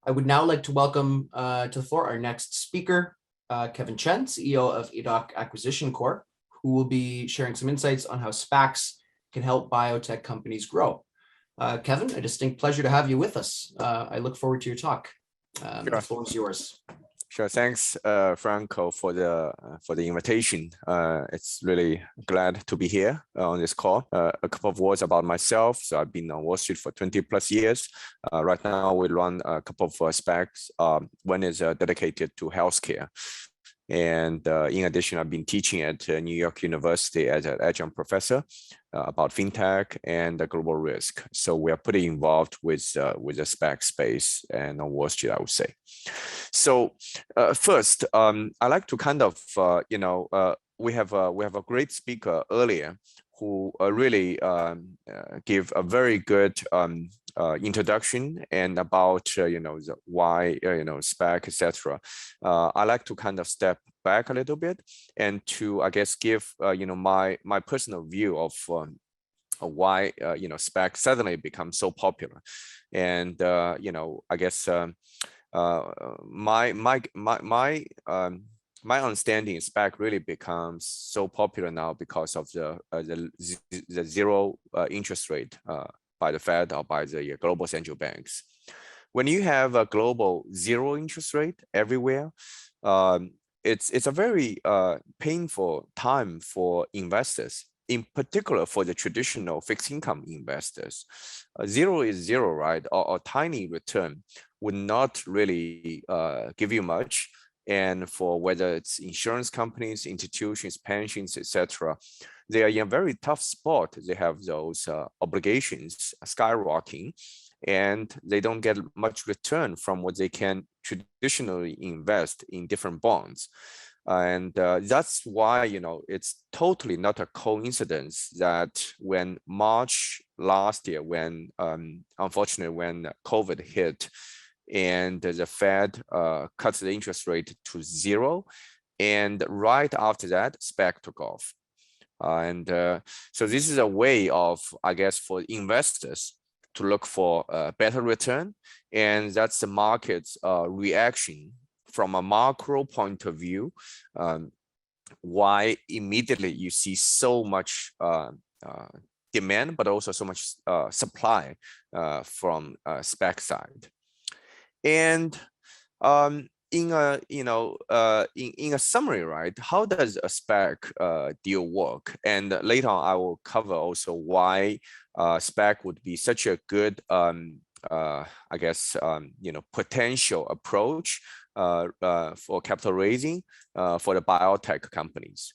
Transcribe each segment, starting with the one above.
I would now like to welcome to the floor our next speaker, Kevin Chen, CEO of EDOC Acquisition Corp, who will be sharing some insights on how SPACs can help biotech companies grow. Kevin, a distinct pleasure to have you with us. I look forward to your talk. The floor is yours. Sure. Thanks, Franco, for the invitation. It's really glad to be here on this call. A couple of words about myself. So I've been on Wall Street for 20 plus years. Right now, we run a couple of SPACs. One is dedicated to healthcare. And in addition, I've been teaching at New York University as an adjunct professor about fintech and global risk. So we are pretty involved with the SPAC space and on Wall Street, I would say. So first, I like to kind of, we have a great speaker earlier who really give a very good introduction and about the why SPAC, etc. I like to kind of step back a little bit and to give my personal view of why SPAC suddenly become so popular, and my understanding is SPAC really becomes so popular now because of the zero interest rate by the Fed or by the global central banks. When you have a global zero interest rate everywhere, it's a very painful time for investors, in particular for the traditional fixed income investors. Zero is zero, right? Or tiny return would not really give you much. And for whether it's insurance companies, institutions, pensions, etc., they are in a very tough spot. They have those obligations skyrocketing, and they don't get much return from what they can traditionally invest in different bonds. And that's why, it's totally not a coincidence that when March last year, when unfortunately, when COVID hit, and the Fed cut the interest rate to zero, and right after that, SPAC took off. So this is a way of, for investors to look for a better return, and that's the market's reaction from a macro point of view. Why immediately you see so much demand, but also so much supply from SPAC side. And in a summary, right? How does a SPAC deal work? And later on, I will cover also why SPAC would be such a good, potential approach for capital raising for the biotech companies.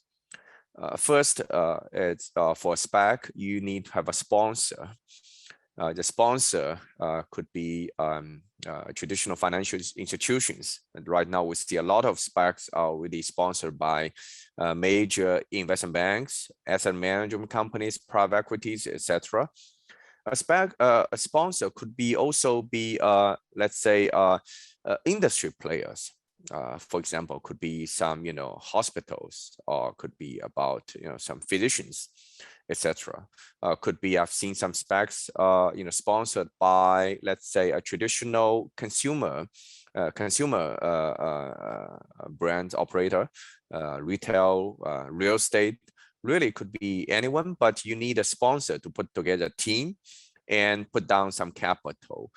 First, it's for SPAC, you need to have a sponsor. The sponsor could be traditional financial institutions. And right now, we see a lot of SPACs are already sponsored by major investment banks, asset management companies, private equities, etc. A SPAC, a sponsor could be also be, let's say, industry players. For example, could be some, hospitals, or could be about, some physicians, etc. Could be, I've seen some SPACs, sponsored by, let's say, a traditional consumer brand operator, retail, real estate. Really could be anyone, but you need a sponsor to put together a team and put down some capital,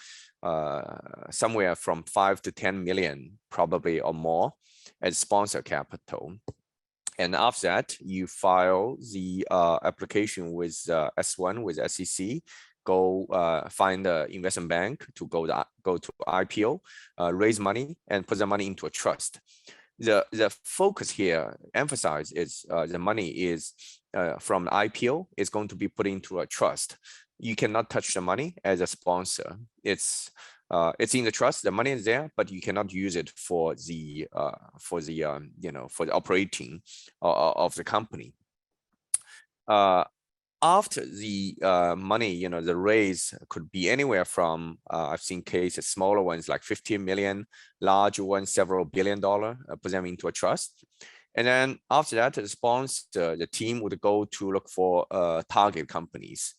somewhere from 5 to 10 million, probably, or more, as sponsor capital. And after that, you file the application with S1 with SEC. Go find an investment bank to go to IPO, raise money, and put the money into a trust. The focus here, emphasize, is the money is from the IPO is going to be put into a trust. You cannot touch the money as a sponsor. It's in the trust. The money is there, but you cannot use it for the operating of the company. After the money, the raise could be anywhere from, I've seen cases, smaller ones like 15 million, larger ones, several $1 billion, put them into a trust. And then after that, the sponsor, the team would go to look for target companies.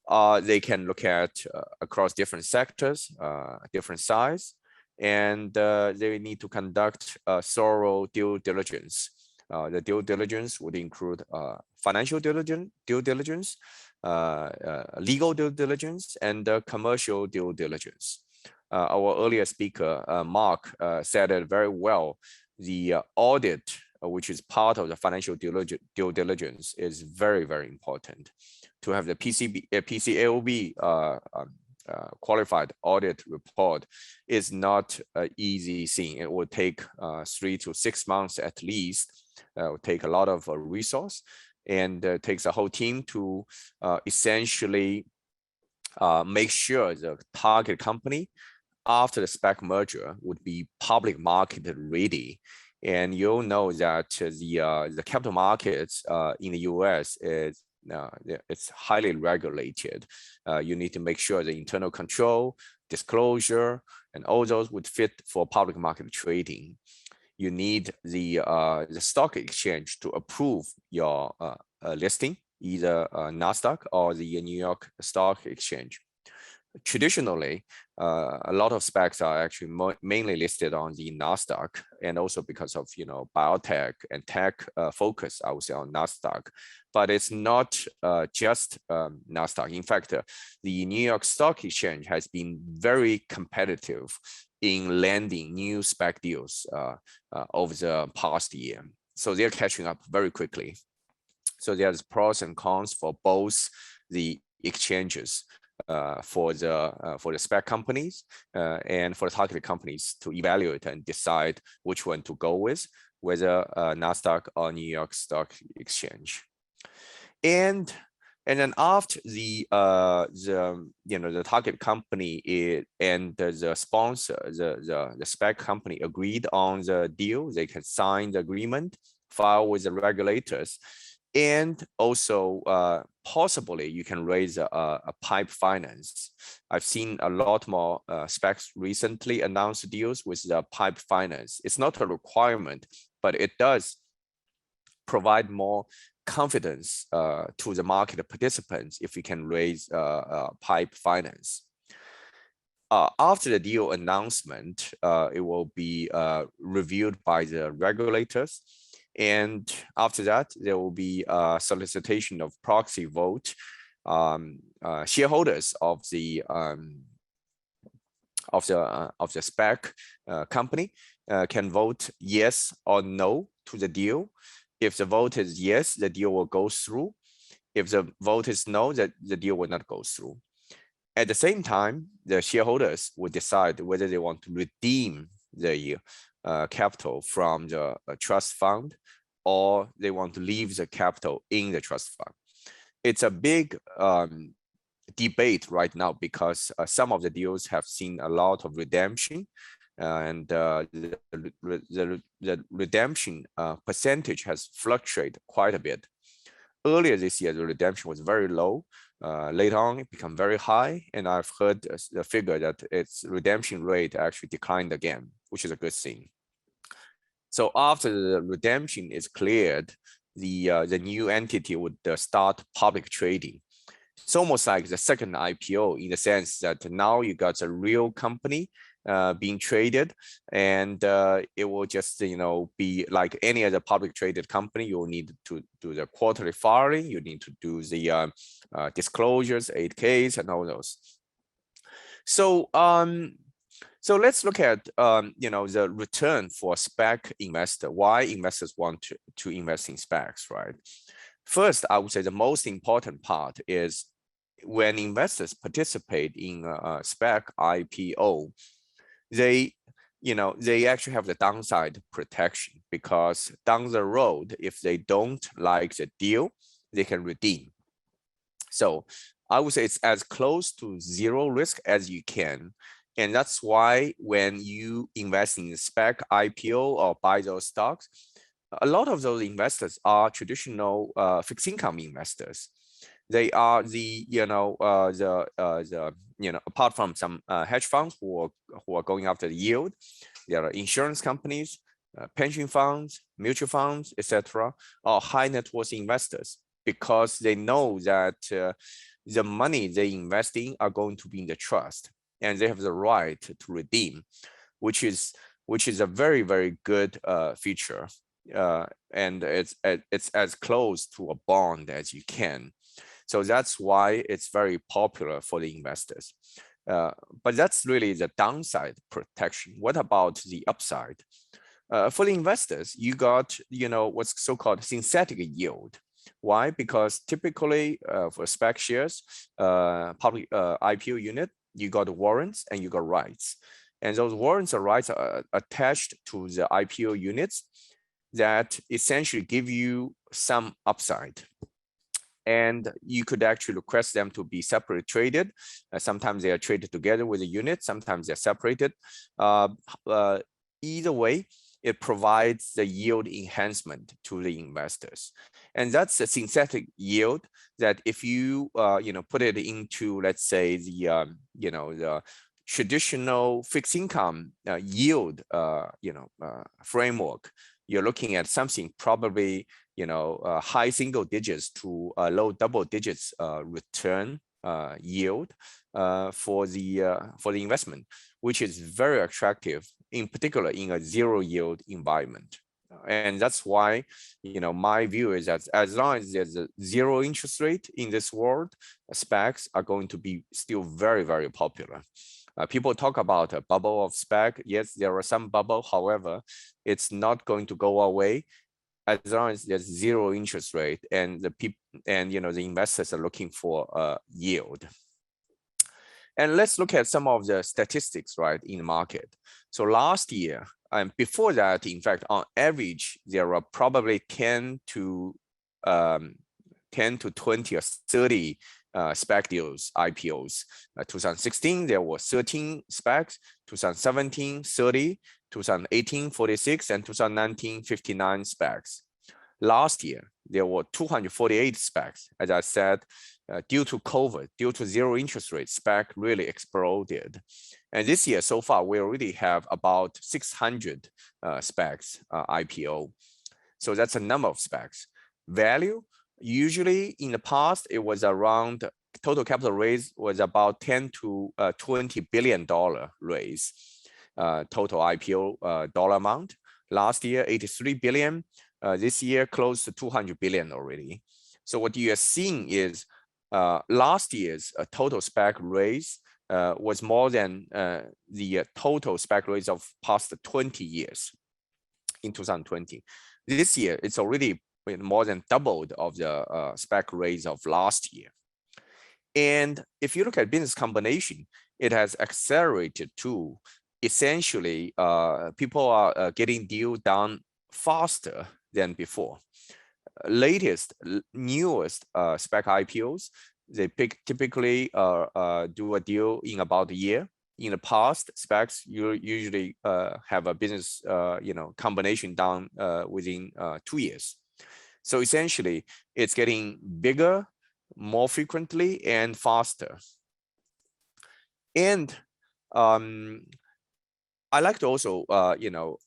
They can look at across different sectors, different size, and they need to conduct thorough due diligence. The due diligence would include financial due diligence, legal due diligence, and commercial due diligence. Our earlier speaker, Mark, said it very well. The audit, which is part of the financial due diligence, is very, very important. To have the PCAOB qualified audit report is not an easy thing. It will take 3 to 6 months at least. It will take a lot of resource, and takes a whole team to essentially make sure the target company after the SPAC merger would be public market ready. And you'll know that the capital markets in the US is it's highly regulated. You need to make sure the internal control, disclosure, and all those would fit for public market trading. You need the stock exchange to approve your listing, either NASDAQ or the New York Stock Exchange. Traditionally, a lot of SPACs are actually mainly listed on the NASDAQ, and also because of biotech and tech focus, I would say, on NASDAQ. But it's not just NASDAQ. In fact, the New York Stock Exchange has been very competitive in landing new SPAC deals over the past year. So they're catching up very quickly. So there's pros and cons for both the exchanges. For the SPAC companies and for the targeted companies to evaluate and decide which one to go with, whether NASDAQ or New York Stock Exchange. And then after the target company and the sponsor, the SPAC company agreed on the deal, they can sign the agreement, file with the regulators. And also, possibly, you can raise a PIPE finance. I've seen a lot more SPACs recently announce deals with the PIPE finance. It's not a requirement, but it does provide more confidence to the market participants if we can raise PIPE finance. After the deal announcement, it will be reviewed by the regulators. And after that, there will be a solicitation of proxy vote. Shareholders of the SPAC company can vote yes or no to the deal. If the vote is yes, the deal will go through. If the vote is no, the deal will not go through. At the same time, the shareholders will decide whether they want to redeem the capital from the trust fund, or they want to leave the capital in the trust fund. It's a big debate right now because some of the deals have seen a lot of redemption, and the redemption percentage has fluctuated quite a bit. Earlier this year, the redemption was very low. Later on, it became very high, and I've heard the figure that its redemption rate actually declined again, which is a good thing. So after the redemption is cleared, the new entity would start public trading. It's almost like the second IPO in the sense that now you got a real company being traded, and it will just be like any other public traded company. You will need to do the quarterly filing. You need to do the disclosures, 8Ks, and all those. So let's look at the return for SPAC investor. Why investors want to invest in SPACs, right? First, I would say the most important part is when investors participate in a SPAC IPO, they actually have the downside protection, because down the road, if they don't like the deal, they can redeem. So I would say it's as close to zero risk as you can. And that's why when you invest in a SPAC IPO or buy those stocks, a lot of those investors are traditional fixed income investors. They are apart from some hedge funds who are going after the yield, there are insurance companies, pension funds, mutual funds, etc., are high net worth investors, because they know that the money they invest in are going to be in the trust, and they have the right to redeem, which is a very, very good feature. And it's as close to a bond as you can. So that's why it's very popular for the investors. But that's really the downside protection. What about the upside? For the investors, you got, what's so-called synthetic yield. Why? Because typically for spec shares, public IPO unit, you got warrants and you got rights. And those warrants or rights are attached to the IPO units that essentially give you some upside. And you could actually request them to be separately traded. Sometimes they are traded together with the unit, sometimes they're separated. Either way, it provides the yield enhancement to the investors. And that's a synthetic yield that if you put it into, let's say, the traditional fixed income yield framework, you're looking at something probably high single digits to low double digits return yield for the investment, which is very attractive, in particular in a zero yield environment. And that's why, my view is that as long as there's a zero interest rate in this world, SPACs are going to be still very, very popular. People talk about a bubble of SPAC. Yes, there are some bubble. However, it's not going to go away as long as there's zero interest rate and the investors are looking for yield. And let's look at some of the statistics, right, in the market. So last year, and before that, in fact, on average, there are probably 10 to 20 or 30 SPAC deals, IPOs. 2016, there were 13 SPACs, 2017, 30, 2018, 46, and 2019, 59 SPACs. Last year, there were 248 SPACs. As I said, due to COVID, due to zero interest rate, SPAC really exploded. And this year, so far, we already have about 600 SPACs IPO. So that's a number of SPACs. Value, usually in the past, it was around, total capital raise was about 10 to $20 billion raise, total IPO dollar amount. Last year, 83 billion. This year, close to 200 billion already. So what you are seeing is last year's total SPAC raise was more than the total SPAC raise of past 20 years in 2020. This year, it's already more than doubled of the SPAC raise of last year. And if you look at business combination, it has accelerated too. Essentially, people are getting deal done faster than before. Latest, newest SPAC IPOs, they typically do a deal in about a year. In the past, SPACs you usually have a business combination done within 2 years. So essentially, it's getting bigger, more frequently, and faster. And I like to also,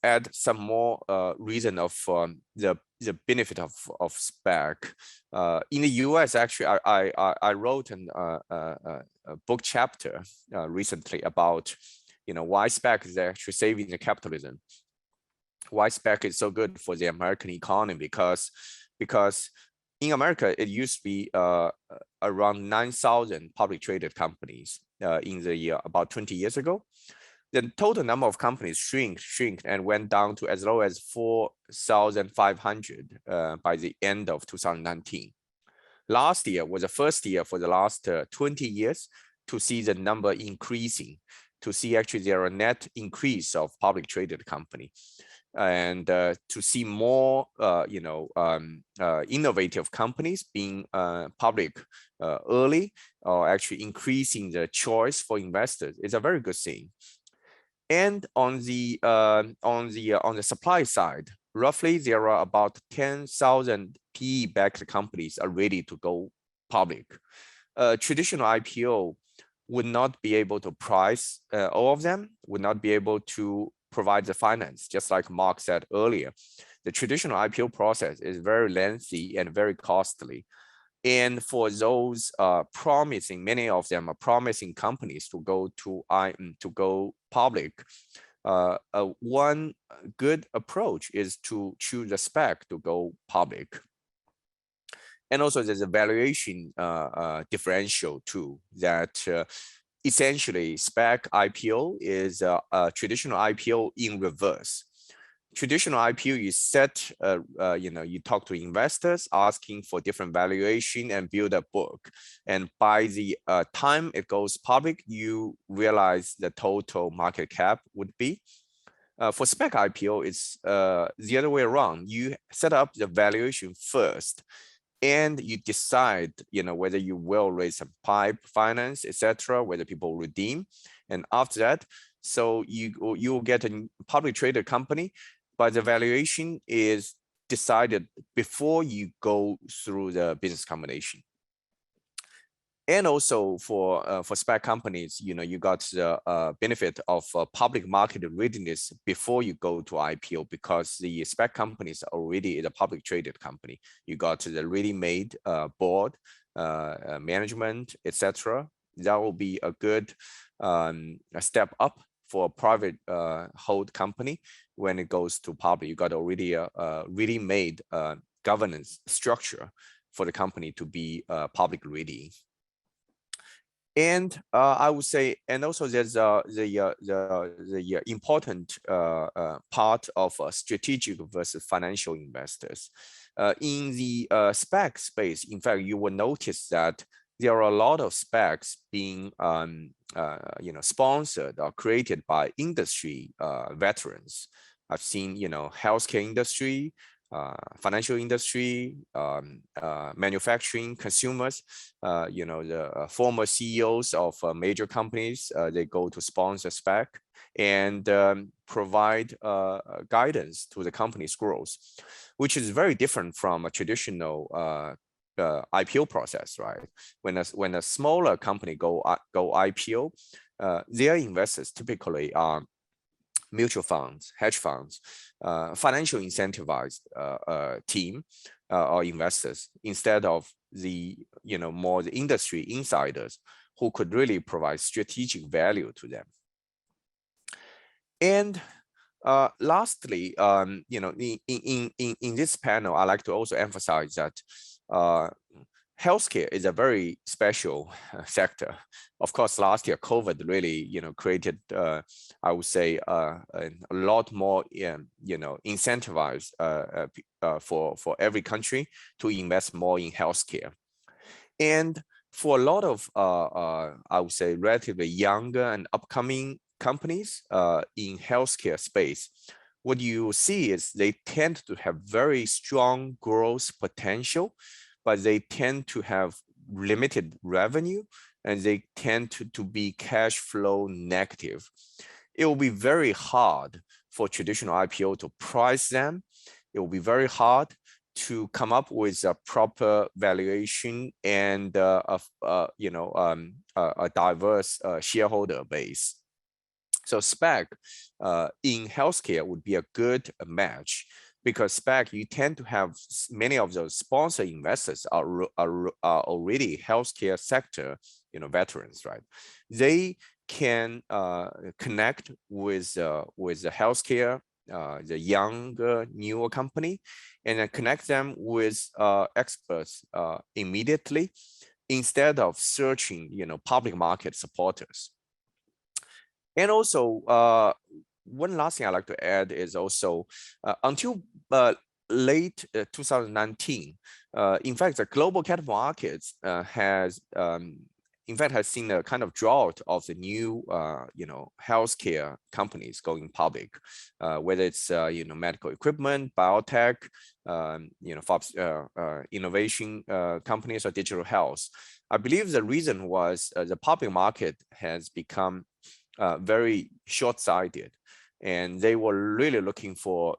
add some more reason of the benefit of SPAC. In the US, actually, I wrote a book chapter recently about, why SPAC is actually saving the capitalism. Why SPAC is so good for the American economy, because in America, it used to be around 9,000 public traded companies in the year about 20 years ago. The total number of companies shrink and went down to as low as 4,500 by the end of 2019. Last year was the first year for the last 20 years to see the number increasing, to see actually there are net increase of public traded company, and to see more innovative companies being public early, or actually increasing the choice for investors is a very good thing. And on the supply side, roughly there are about 10,000 PE-backed companies are ready to go public. Traditional IPO would not be able to price all of them, would not be able to provide the finance, just like Mark said earlier. The traditional IPO process is very lengthy and very costly. And for those promising, many of them are promising companies to go public. One good approach is to choose a spec to go public. And also there's a valuation differential too, that essentially spec IPO is a traditional IPO in reverse. Traditional IPO, you set, you talk to investors asking for different valuation and build a book. And by the time it goes public, you realize the total market cap would be. For spec IPO, it's the other way around. You set up the valuation first, and you decide, whether you will raise some pipe finance, etc., whether people redeem. And after that, so you will get a public traded company, but the valuation is decided before you go through the business combination. And also for SPAC companies, you got the benefit of public market readiness before you go to IPO, because the SPAC companies already is a public traded company. You got the ready-made board, management, etc. That will be a good a step up for a private hold company. When it goes to public, you got already a ready-made governance structure for the company to be public ready. And I would say, and also there's the important part of strategic versus financial investors. In the SPAC space, in fact, you will notice that there are a lot of SPACs being sponsored or created by industry veterans. I've seen, healthcare industry, financial industry, manufacturing, consumers, the former CEOs of major companies, they go to sponsor SPAC and provide guidance to the company's growth, which is very different from a traditional IPO process, right? When a smaller company go IPO, their investors typically are mutual funds, hedge funds, financial incentivized team or investors, instead of the more the industry insiders who could really provide strategic value to them. And lastly, in this panel, I like to also emphasize that healthcare is a very special sector. Of course, last year, COVID really, created, I would say, a lot more, incentivized for every country to invest more in healthcare. And for a lot of, I would say, relatively younger and upcoming companies in healthcare space, what you see is they tend to have very strong growth potential, but they tend to have limited revenue, and they tend to be cash flow negative. It will be very hard for traditional IPO to price them. It will be very hard to come up with a proper valuation and a diverse shareholder base. So SPAC in healthcare would be a good match, because SPAC, you tend to have many of those sponsor investors are already healthcare sector, veterans, right? They can connect with the healthcare, the younger, newer company, and then connect them with experts immediately, instead of searching, public market supporters. And also, one last thing I'd like to add is also until late 2019, in fact, the global capital markets has seen a kind of drought of the new, healthcare companies going public, whether it's, medical equipment, biotech, innovation companies, or digital health. I believe the reason was the public market has become very short-sighted, and they were really looking for,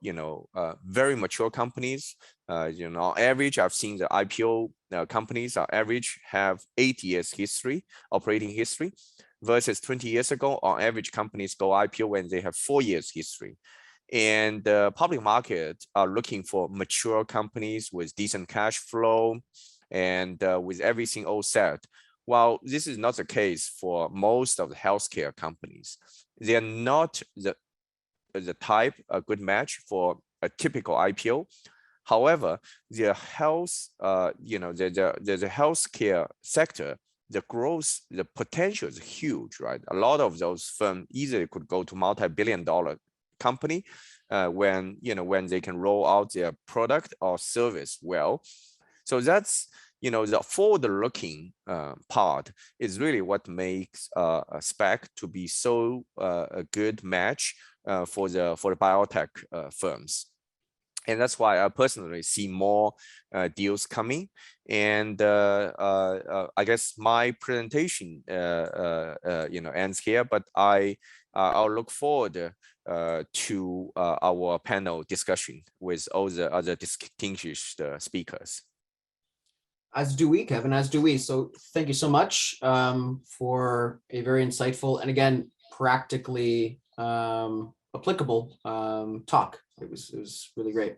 very mature companies. On average, I've seen the IPO companies on average have 8 years history, operating history, versus 20 years ago, on average, companies go IPO when they have 4 years history. And the public market are looking for mature companies with decent cash flow, and with everything all set. While this is not the case for most of the healthcare companies, they are not the type a good match for a typical IPO. However, the health, the healthcare sector, the growth, the potential is huge, right? A lot of those firms easily could go to multi-billion-dollar company when they can roll out their product or service well. So that's the forward-looking part is really what makes a spec to be so a good match for the biotech firms. And that's why I personally see more deals coming. And I guess my presentation, ends here. But I'll look forward to our panel discussion with all the other distinguished speakers. As do we, Kevin, as do we. So thank you so much for a very insightful and again, practically applicable talk. It was really great.